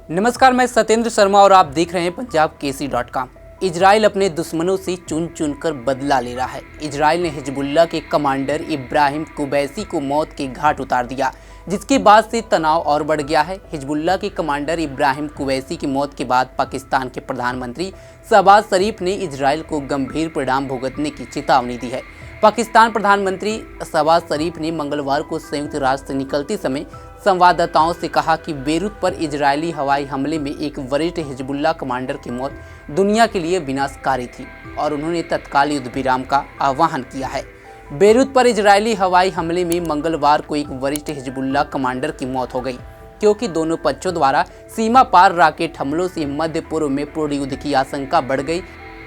नमस्कार, मैं सत्येंद्र शर्मा और आप देख रहे हैं पंजाब केसरी.com। इजराइल अपने दुश्मनों से चुन चुन कर बदला ले रहा है। इजराइल ने हिजबुल्लाह के कमांडर इब्राहिम कुबैसी को मौत के घाट उतार दिया, जिसके बाद से तनाव और बढ़ गया है। हिजबुल्लाह के कमांडर इब्राहिम कुबैसी की मौत के बाद पाकिस्तान के प्रधानमंत्री शहबाज शरीफ ने इजराइल को गंभीर परिणाम भुगतने की चेतावनी दी है। पाकिस्तान प्रधानमंत्री शहबाज शरीफ ने मंगलवार को संयुक्त राष्ट्र से निकलते समय संवाददाताओं से कहा कि बेरूत पर इजरायली हवाई हमले में एक वरिष्ठ हिजबुल्लाह कमांडर की मौत दुनिया के लिए विनाशकारी थी और उन्होंने तत्काल युद्ध विराम का आह्वान किया है। बेरूत पर इजरायली हवाई हमले में मंगलवार को एक वरिष्ठ हिजबुल्लाह कमांडर की मौत हो गई, क्योंकि दोनों पक्षों द्वारा सीमा पार रॉकेट हमलों से मध्य पूर्व में पूर्ण युद्ध की आशंका बढ़ गई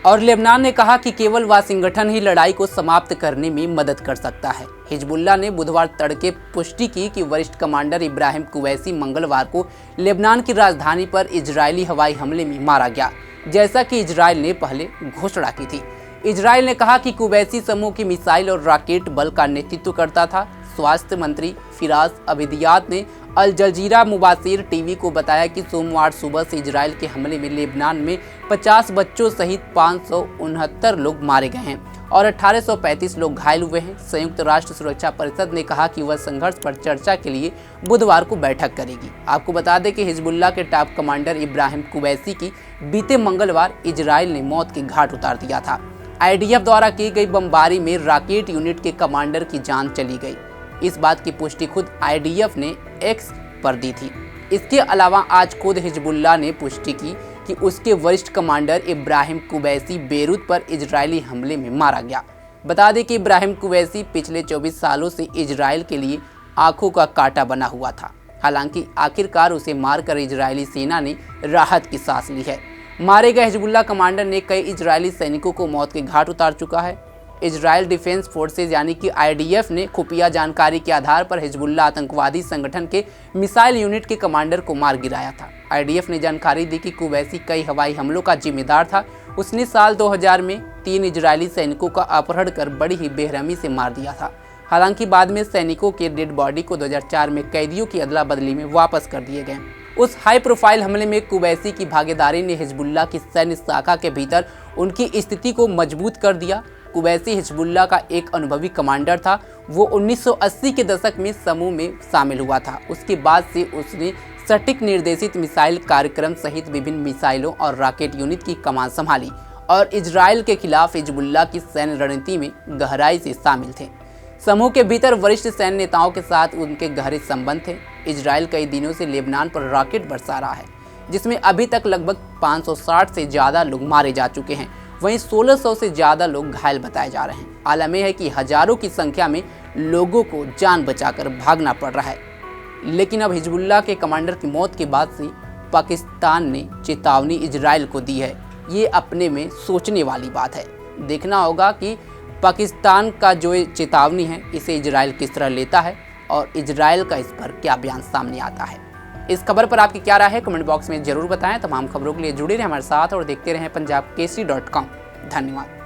और लेबनान ने कहा कि केवल वाशिंगटन ही लड़ाई को समाप्त करने में मदद कर सकता है। हिजबुल्लाह ने बुधवार तड़के पुष्टि की कि वरिष्ठ कमांडर इब्राहिम कुबैसी मंगलवार को लेबनान की राजधानी पर इजरायली हवाई हमले में मारा गया, जैसा कि इजराइल ने पहले घोषणा की थी। इजराइल ने कहा कि कुबैसी समूह की मिसाइल और रॉकेट बल का नेतृत्व करता था। स्वास्थ्य मंत्री फिराज अबिदियात ने अल जजीरा मुबासिर टीवी को बताया कि सोमवार सुबह से इजराइल के हमले में लेबनान में 50 बच्चों सहित 569 लोग मारे गए हैं और 1835 लोग घायल हुए हैं। संयुक्त राष्ट्र सुरक्षा परिषद ने कहा कि वह संघर्ष पर चर्चा के लिए बुधवार को बैठक करेगी। आपको बता दें कि हिजबुल्लाह के टॉप कमांडर इब्राहिम कुबैसी की बीते मंगलवार इजराइल ने मौत के घाट उतार दिया था। IDF द्वारा की गई बमबारी में रॉकेट यूनिट के कमांडर की जान चली गई। इस बात की पुष्टि खुद IDF ने X पर दी थी। इसके अलावा आज खुद हिजबुल्लाह ने पुष्टि की कि उसके वरिष्ठ कमांडर इब्राहिम कुबैसी बेरूत पर इजरायली हमले में मारा गया। बता दें कि इब्राहिम कुबैसी पिछले 24 सालों से इजराइल के लिए आंखों का कांटा बना हुआ था। हालांकि आखिरकार उसे मारकर इजरायली सेना ने राहत की सांस ली है। मारे गए हिजबुल्लाह कमांडर ने कई इजरायली सैनिकों को मौत के घाट उतार चुका है। इजराइल डिफेंस फोर्सेज यानी कि IDF ने खुफिया जानकारी के आधार पर हिजबुल्लाह आतंकवादी संगठन के मिसाइल यूनिट के कमांडर को मार गिराया था। IDF ने जानकारी दी कि कुबैसी कई हवाई हमलों का जिम्मेदार था। उसने साल 2000 में 3 इजरायली सैनिकों का अपहरण कर बड़ी ही बेरहमी से मार दिया था। हालांकि बाद में सैनिकों के डेड बॉडी को 2004 में कैदियों की अदला बदली में वापस कर दिए गए। उस हाई प्रोफाइल हमले में कुबैसी की भागीदारी ने हिजबुल्लाह की सैन्य शाखा के भीतर उनकी स्थिति को मजबूत कर दिया। कुबैसी हिजबुल्लाह का एक अनुभवी कमांडर था। वो 1980 के दशक में समूह में शामिल हुआ था। उसके बाद से उसने सटीक निर्देशित मिसाइल कार्यक्रम सहित विभिन्न मिसाइलों और रॉकेट यूनिट की कमान संभाली और इजराइल के खिलाफ हिजबुल्लाह की सैन्य रणनीति में गहराई से शामिल थे। समूह के भीतर वरिष्ठ सैन्य नेताओं के साथ उनके गहरे संबंध थे। इजराइल कई दिनों से लेबनान पर रॉकेट बरसा रहा है, जिसमें अभी तक लगभग 560 से ज़्यादा लोग मारे जा चुके हैं। वहीं 1600 से ज़्यादा लोग घायल बताए जा रहे हैं। आलम यह है कि हजारों की संख्या में लोगों को जान बचाकर भागना पड़ रहा है। लेकिन अब हिजबुल्लाह के कमांडर की मौत के बाद से पाकिस्तान ने चेतावनी इजराइल को दी है। ये अपने में सोचने वाली बात है। देखना होगा कि पाकिस्तान का जो चेतावनी है इसे इजराइल किस तरह लेता है और इजराइल का इस पर क्या बयान सामने आता है। इस खबर पर आपकी क्या राय है, कमेंट बॉक्स में जरूर बताएं। तमाम खबरों के लिए जुड़े रहें हमारे साथ और देखते रहें पंजाब केसरी.com। धन्यवाद।